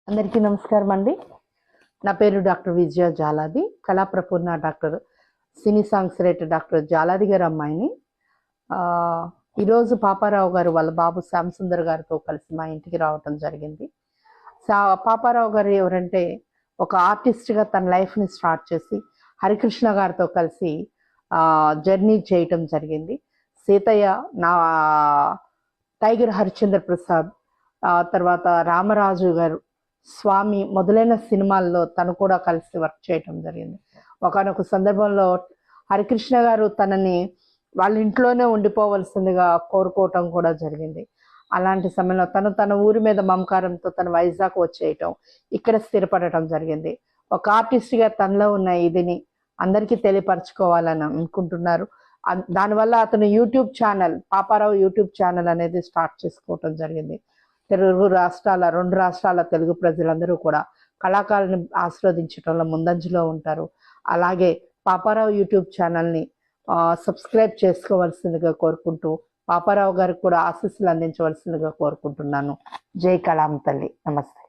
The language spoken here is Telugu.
అందరికీ నమస్కారం అండి. నా పేరు డాక్టర్ విజయ జాలాది, కళాప్రపూర్ణ డాక్టర్, సినీ సాంగ్స్ రైటర్ డాక్టర్ జాలాది గారి అమ్మాయిని. ఈరోజు పాపారావు గారు వాళ్ళ బాబు శ్యామ్ సుందర్ గారితో కలిసి మా ఇంటికి రావటం జరిగింది. పాపారావు గారు ఎవరంటే ఒక ఆర్టిస్ట్గా తన లైఫ్ని స్టార్ట్ చేసి హరికృష్ణ గారితో కలిసి జర్నీ చేయటం జరిగింది. సీతయ్య, నా టైగర్ హరిశ్చంద్ర ప్రసాద్, తర్వాత రామరాజు గారు, స్వామి మొదలైన సినిమాల్లో తను కూడా కలిసి వర్క్ చేయటం జరిగింది. ఒకనొక సందర్భంలో హరికృష్ణ గారు తనని వాళ్ళ ఇంట్లోనే ఉండిపోవలసిందిగా కోరుకోవటం కూడా జరిగింది. అలాంటి సమయంలో తన ఊరి మీద మమకారంతో తన వైజాగ్ వచ్చేయటం, ఇక్కడ స్థిరపడటం జరిగింది. ఒక ఆర్టిస్ట్గా తనలో ఉన్న ఇదిని అందరికీ తెలియపరచుకోవాలని అనుకుంటున్నారు. దానివల్ల అతను YouTube channel, Paparao YouTube channel అనేది స్టార్ట్ చేసుకోవటం జరిగింది. రెండు రాష్ట్రాల తెలుగు ప్రజలందరూ కూడా కళాకారుని ఆస్వాదించడంలో ముందంజలో ఉంటారు. అలాగే పాపారావు యూట్యూబ్ ఛానల్ని సబ్స్క్రైబ్ చేసుకోవాల్సిందిగా కోరుకుంటూ, పాపారావు గారికి కూడా ఆశీస్సులు అందించవలసిందిగా కోరుకుంటున్నాను. జై కళాం తల్లి. నమస్తే.